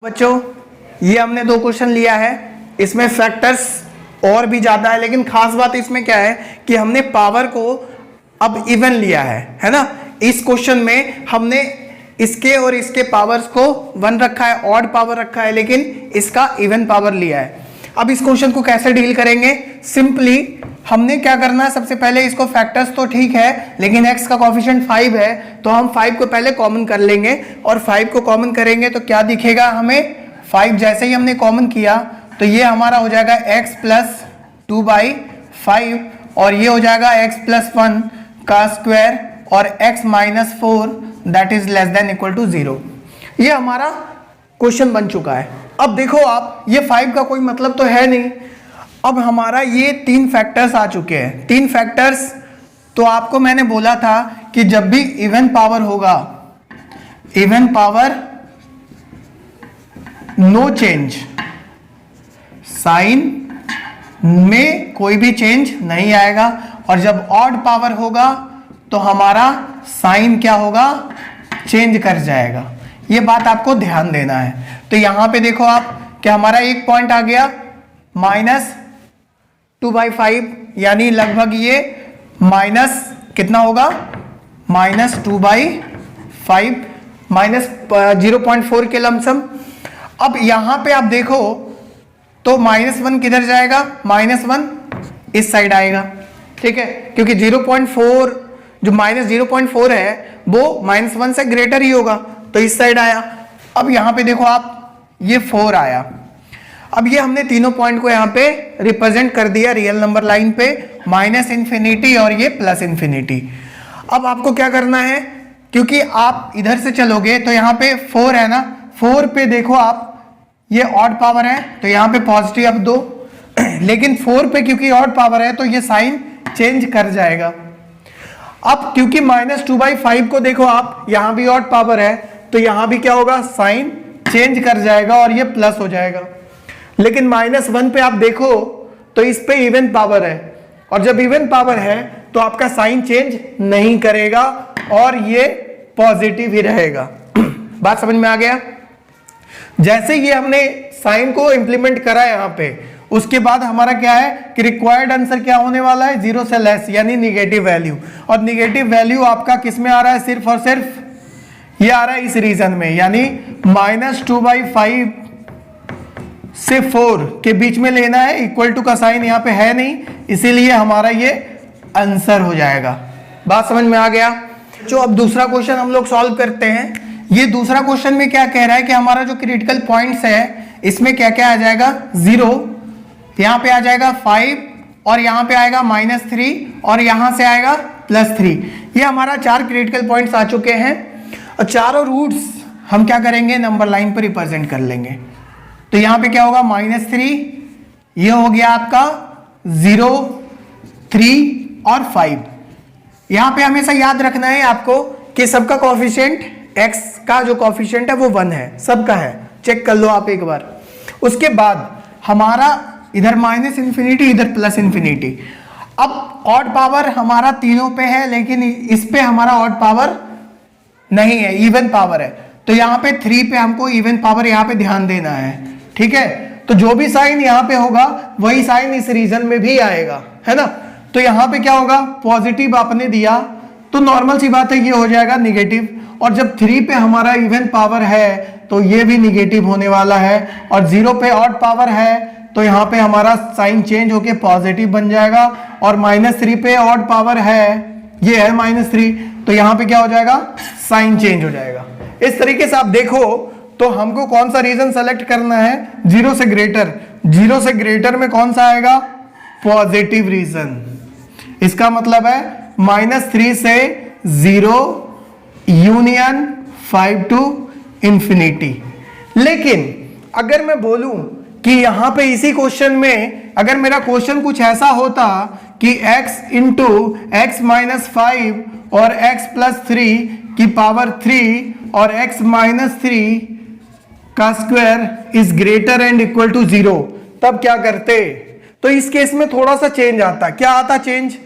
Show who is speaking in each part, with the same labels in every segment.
Speaker 1: बच्चों ये हमने दो क्वेश्चन लिया है, इसमें फैक्टर्स और भी ज्यादा है, लेकिन खास बात इसमें क्या है कि हमने पावर को अब इवन लिया है ना। इस क्वेश्चन में हमने इसके और इसके पावर्स को 1 रखा है, ऑड पावर रखा है, लेकिन इसका इवन पावर लिया है। अब इस क्वेश्चन को कैसे डील करेंगे? सिंपली हमने क्या करना है, सबसे पहले इसको फैक्टर्स तो ठीक है, लेकिन x का कोफिशिएंट 5 है, तो हम 5 को पहले कॉमन कर लेंगे, और 5 को कॉमन करेंगे तो क्या दिखेगा हमें? 5 जैसे ही हमने कॉमन किया तो ये हमारा हो जाएगा x प्लस 2/5, और ये हो जाएगा x प्लस 1 का स्क्वायर, और x minus 4 that is less than equal to 0। ये हमारा क्वेश्चन बन चुका है। अब देखो आप, ये 5 का कोई मतलब तो है नहीं। अब हमारा ये 3 फैक्टर्स आ चुके हैं। 3 फैक्टर्स, तो आपको मैंने बोला था कि जब भी इवन पावर होगा, even power no change, sign में कोई भी चेंज नहीं आएगा, और जब ऑड पावर होगा तो हमारा साइन क्या होगा? चेंज कर जाएगा। ये बात आपको ध्यान देना है। तो यहां पे देखो आप कि हमारा एक पॉइंट आ गया -2/5, यानी लगभग ये माइनस कितना होगा? -2/5, -0.4 के लमसम। अब यहां पे आप देखो तो -1 किधर जाएगा? -1 इस साइड आएगा, ठीक है, क्योंकि 0.4 जो -0.4 है वो -1 से ग्रेटर ही होगा, तो इस साइड आया। अब यहां पे देखो आप, ये 4 आया। अब ये हमने तीनों पॉइंट को यहाँ पे रिप्रेजेंट कर दिया रियल नंबर लाइन पे, -∞ और ये +∞। अब आपको क्या करना है, क्योंकि आप इधर से चलोगे तो यहाँ पे 4 है ना, 4 पे देखो आप ये ऑड पावर है तो यहाँ पे पॉजिटिव अब दो, लेकिन 4 पे क्योंकि ऑड पावर है तो ये साइन चेंज कर जाएगा। अब क्योंकि -2/5 को देखो आप, यहाँ भी ऑड पावर है तो यहाँ भी क्या होगा? साइन चेंज कर जाएगा और ये प्लस हो जाएगा। लेकिन -1 पे आप देखो तो इस पे इवन पावर है, और जब इवन पावर है तो आपका साइन चेंज नहीं करेगा और ये पॉजिटिव ही रहेगा। बात समझ में आ गया? जैसे ये हमने साइन को इंप्लीमेंट करा यहाँ पे, उसके बाद हमारा क्या है कि रिक्वायर्ड आंसर क्या होने वाला है? 0 से लेस, यानी निगेटिव वैल्यू। और निगेटिव वैल्यू आपका किस में आ रहा है? सिर्फ और सिर्फ ये आ रहा है इस रीजन में, यानी -2/5 से 4 के बीच में लेना है। इक्वल टू का साइन यहाँ पे है नहीं, इसीलिए हमारा ये आंसर हो जाएगा। बात समझ में आ गया? जो अब दूसरा क्वेश्चन हम लोग सॉल्व करते हैं। ये दूसरा क्वेश्चन में क्या कह रहा है कि हमारा जो क्रिटिकल पॉइंट्स है इसमें क्या क्या आ जाएगा? 0, यहाँ पे आ जाएगा 5, और यहाँ पे आएगा -3, और यहाँ से आएगा +3। ये हमारा 4 क्रिटिकल पॉइंट्स आ चुके हैं, और चारों रूट्स हम क्या करेंगे? नंबर लाइन पर रिप्रेजेंट कर लेंगे। तो यहाँ पे क्या होगा? -3, ये हो गया आपका 0, 3 और 5। यहाँ पे हमेशा याद रखना है आपको कि सबका कोफिशिएंट, x का जो कोफिशिएंट है वो 1 है, सबका है, चेक कर लो आप एक बार। उसके बाद हमारा इधर -∞, इधर +∞। अब ऑड पावर हमारा तीनों पे है, लेकिन इस पे हमारा ऑड पावर नहीं है, इवन पावर है। तो यहाँ पे 3 पे हमको इवन पावर यहाँ पे ध्यान देना है, ठीक है। तो जो भी साइन यहाँ पे होगा वही साइन इस रीजन में भी आएगा, है ना। तो यहाँ पे क्या होगा? पॉजिटिव आपने दिया तो नॉर्मल सी बात है ये हो जाएगा निगेटिव, और जब 3 पे हमारा इवन पावर है तो ये भी निगेटिव होने वाला है, और 0 पे ऑड पावर है तो यहाँ पे हमारा साइन चेंज होके पॉजिटिव बन जाएगा, और -3 पे ऑड पावर है, ये है -3, तो यहाँ पे क्या हो जाएगा? साइन चेंज हो जाएगा। इस तरीके से आप देखो तो हमको कौन सा रीजन सेलेक्ट करना है? 0 से ग्रेटर। 0 से ग्रेटर में कौन सा आएगा? Positive region. इसका मतलब है -3 से 0 यूनियन 5 टू ∞। लेकिन अगर मैं बोलूं कि यहां पे इसी क्वेश्चन में अगर मेरा क्वेश्चन कुछ ऐसा होता कि x इंटू x माइनस 5 और x प्लस 3 की पावर 3 और x माइनस 3 का square is greater and equal to 0, तब क्या करते? तो इस केस में थोड़ा सा चेंज आता। क्या आता चेंज?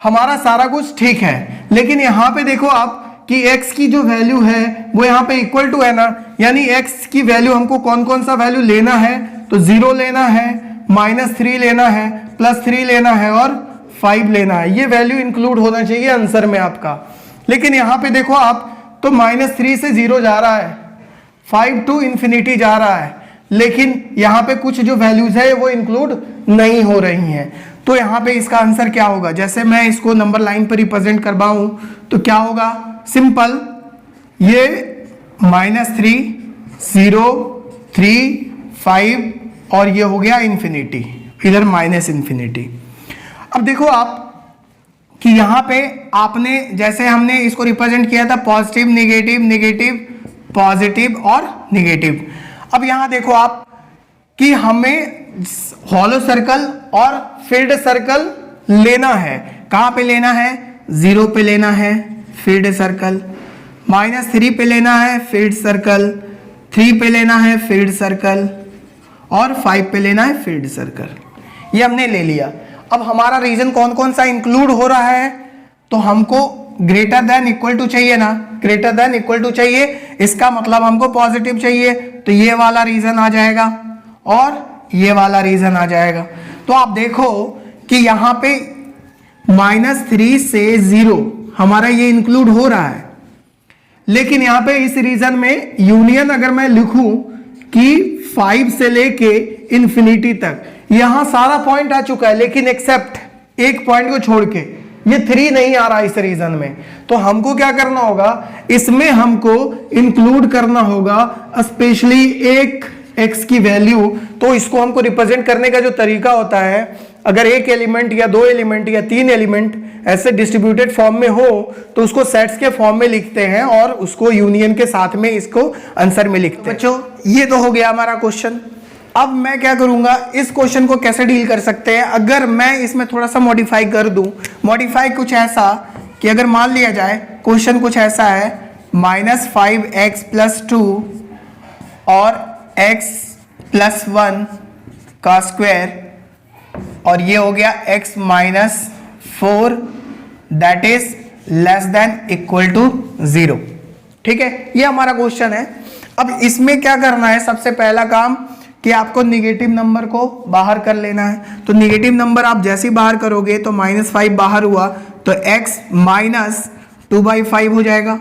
Speaker 1: हमारा सारा कुछ ठीक है, लेकिन यहां पे देखो आप कि x की जो वैल्यू है वो यहाँ पे इक्वल टू है ना, यानी x की वैल्यू हमको कौन कौन सा वैल्यू लेना है, तो 0 लेना है, -3 लेना है, +3 लेना है और 5 लेना है। ये वैल्यू इंक्लूड होना चाहिए आंसर में आपका। लेकिन यहाँ पे देखो आप, तो -3 से 0 जा रहा है, 5 टू इन्फिनिटी जा रहा है, लेकिन यहाँ पे कुछ जो वैल्यूज है वो इंक्लूड नहीं हो रही हैं। तो यहाँ पे इसका आंसर क्या होगा, जैसे मैं इसको नंबर लाइन पर रिप्रेजेंट करवाऊं तो क्या होगा, सिंपल, ये -3, 0, 3, 5 और ये हो गया इन्फिनिटी, इधर -इन्फिनिटी। अब देखो आप कि यहाँ पे आपने, जैसे हमने इसको रिप्रेजेंट किया था पॉजिटिव नेगेटिव, नेगेटिव पॉजिटिव और नेगेटिव। अब यहाँ देखो आप कि हमें हॉलो सर्कल और फील्ड सर्कल लेना है। कहाँ पे लेना है, 0 पे लेना है फील्ड सर्कल, -3 पे लेना है फील्ड सर्कल, 3 पे लेना है फील्ड सर्कल और 5 पे लेना है फील्ड सर्कल। ये हमने ले लिया। अब हमारा रीजन कौन कौन सा इंक्लूड हो रहा है, तो हमको ग्रेटर देन इक्वल टू चाहिए ना, ग्रेटर देन इक्वल टू चाहिए, इसका मतलब हमको पॉजिटिव चाहिए, तो ये वाला रीजन आ जाएगा और ये वाला रीजन आ जाएगा। तो आप देखो कि यहाँ पे -3 से 0 हमारा ये इंक्लूड हो रहा है, लेकिन यहाँ पे इस रीजन में यूनियन अगर मैं लिखूं कि 5 से लेके इन्फिनिटी तक, यहां सारा पॉइंट आ चुका है, लेकिन एक्सेप्ट एक पॉइंट को छोड़ के ये 3 नहीं आ रहा इस रीजन में। तो हमको क्या करना होगा, इसमें हमको इंक्लूड करना होगा स्पेशली एक x की वैल्यू। तो इसको हमको रिप्रेजेंट करने का जो तरीका होता है, अगर एक एलिमेंट या 2 एलिमेंट या 3 एलिमेंट ऐसे डिस्ट्रीब्यूटेड फॉर्म में हो तो उसको सेट्स के फॉर्म में लिखते हैं और उसको यूनियन के साथ में इसको आंसर में लिखते हैं। बच्चों ये तो हो गया हमारा क्वेश्चन। अब मैं क्या करूंगा, इस क्वेश्चन को कैसे डील कर सकते हैं, अगर मैं इसमें थोड़ा सा मॉडिफाई कर दूं। मॉडिफाई कुछ ऐसा कि अगर मान लिया जाए क्वेश्चन कुछ ऐसा है, -5x + 2 और x + 1 का स्क्वायर, और ये हो गया x - 4 दैट इज < 0। ठीक है, ये हमारा क्वेश्चन है। अब इसमें क्या करना है, सबसे पहला काम कि आपको निगेटिव नंबर को बाहर कर लेना है। तो निगेटिव नंबर आप जैसे ही बाहर करोगे तो -5 बाहर हुआ तो x - 2/5 हो जाएगा,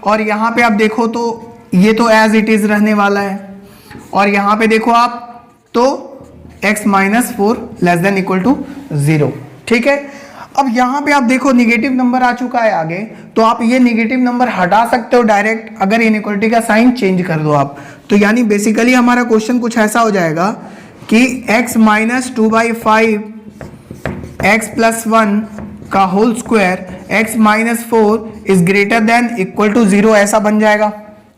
Speaker 1: और यहाँ पे आप देखो तो ये तो एज इट इज रहने वाला है, और यहाँ पे देखो आप तो x - 4 < 0। ठीक है, अब यहाँ पे आप देखो निगेटिव नंबर आ चुका है आगे, तो आप ये निगेटिव नंबर हटा सकते हो डायरेक्ट, अगर इनइक्वालिटी का साइन चेंज कर दो आप। तो यानी बेसिकली हमारा क्वेश्चन कुछ ऐसा हो जाएगा कि x - 2/5 x + 1 का होल स्क्वायर x - 4 इज > 0 ऐसा बन जाएगा।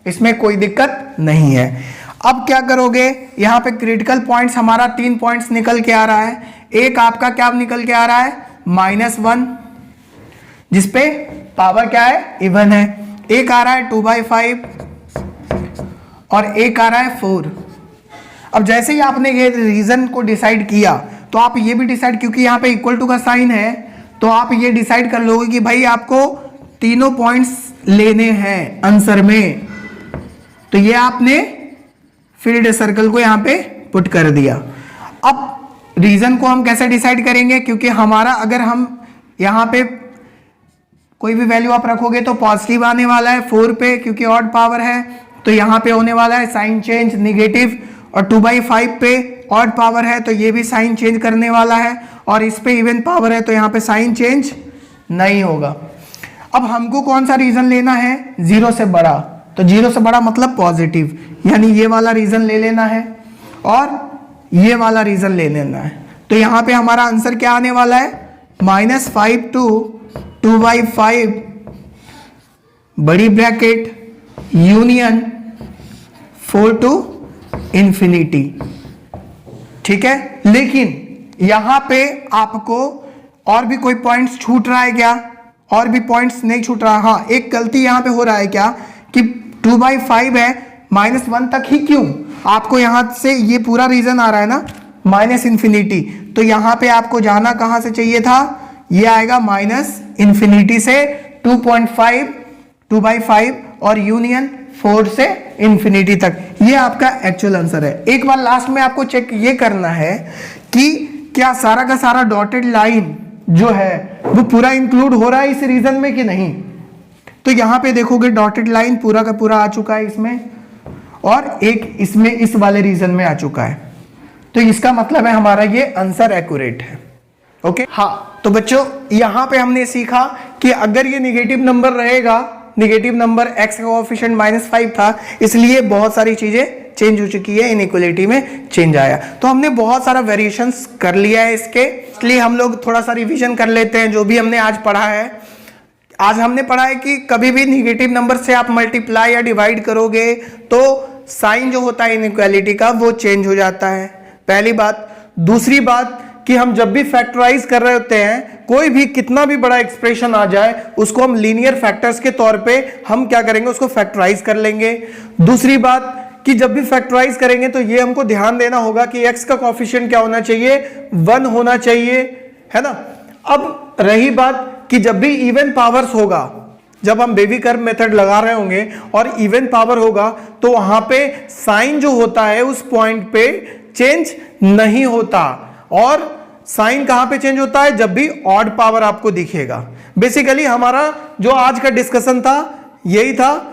Speaker 1: इसमें कोई दिक्कत नहीं है। अब क्या करोगे, यहाँ पे क्रिटिकल पॉइंट्स हमारा 3 पॉइंट्स निकल के आ रहा है। एक आपका क्या निकल के आ रहा है, -1 जिसपे पावर क्या है, इवन है। एक आ रहा है 2/5 और एक आ रहा है 4। अब जैसे ही आपने ये रीजन को डिसाइड किया तो आप ये भी डिसाइड, क्योंकि यहाँ पे इक्वल टू का साइन है, तो आप ये डिसाइड कर लोगे कि भाई आपको तीनों पॉइंट्स लेने हैं आंसर में। तो ये आपने फील्ड सर्कल को यहाँ पे पुट कर दिया। अब रीजन को हम कैसे डिसाइड करेंगे, क्योंकि हमारा अगर हम यहाँ पे कोई भी वैल्यू आप रखोगे तो पॉजिटिव आने वाला है 4 पे, क्योंकि ऑड पावर है, तो यहाँ पे होने वाला है साइन चेंज नेगेटिव, और 2/5 पे ऑड पावर है तो ये भी साइन चेंज करने वाला है, और इस पे इवन पावर है तो यहाँ पे साइन चेंज नहीं होगा। अब हमको कौन सा रीजन लेना है, 0 से बड़ा, तो 0 से बड़ा मतलब पॉजिटिव, यानी ये वाला रीजन ले लेना है और ये वाला रीजन ले लेना है। तो यहाँ पे हमारा आंसर क्या आने वाला है, -5 to 2/5 बड़ी ब्रैकेट यूनियन 4 to इन्फिनिटी। ठीक है, लेकिन यहाँ पे आपको और भी कोई पॉइंट्स छूट रहा है क्या, और भी पॉइंट्स नहीं छूट रहा। हाँ, एक गलती यहाँ पे हो रहा है क्या कि 2/5 है, -1 तक ही क्यों, आपको यहाँ से ये पूरा रीजन आ रहा है ना -इन्फिनिटी, तो यहाँ पे आपको जाना कहाँ से चाहिए था, ये आएगा -इन्फिनिटी से 2.5 2/5 और यूनियन 4 से इंफिनिटी तक। ये आपका एक्चुअल आंसर है। एक बार लास्ट में आपको चेक ये करना है कि क्या सारा का सारा डॉटेड लाइन जो है वो पूरा इंक्लूड हो रहा है इस रीजन में कि नहीं। तो यहां पे देखोगे डॉटेड लाइन पूरा का पूरा आ चुका है इसमें, और एक इसमें इस वाले रीजन में आ चुका है। तो इसका मतलब है हमारा ये आंसर एक्यूरेट है। ओके हाँ, तो बच्चों यहां पे हमने सीखा कि अगर ये निगेटिव नंबर रहेगा, निगेटिव नंबर x का कोएफिशिएंट -5 था, इसलिए बहुत सारी चीजें चेंज हो चुकी है, इनइक्वालिटी में चेंज आया। तो हमने बहुत सारा वेरिएशंस कर लिया है इसके, इसलिए हम लोग थोड़ा सा रिवीजन कर लेते हैं जो भी हमने आज पढ़ा है। आज हमने पढ़ा है कि कभी भी निगेटिव नंबर से आप मल्टीप्लाई या डिवाइड करोगे तो साइन जो होता है इनइक्वालिटी का वो चेंज हो जाता है, पहली बात। दूसरी बात कि हम जब भी फैक्टराइज कर रहे होते हैं, कोई भी कितना भी बड़ा एक्सप्रेशन आ जाए उसको हम लीनियर फैक्टर्स के तौर पे हम क्या करेंगे, उसको फैक्टराइज कर लेंगे। दूसरी बात कि जब भी फैक्टराइज करेंगे तो ये हमको ध्यान देना होगा कि x का कोएफिशिएंट क्या होना चाहिए, 1 होना चाहिए, है ना। अब रही बात कि जब भी इवन पावर्स होगा, जब हम बेबी कर्व मेथड लगा रहे होंगे और इवन पावर होगा तो वहां पे साइन जो होता है उस पॉइंट पे चेंज नहीं होता। और साइन कहां पे चेंज होता है, जब भी ऑड पावर आपको दिखेगा। बेसिकली हमारा जो आज का डिस्कशन था यही था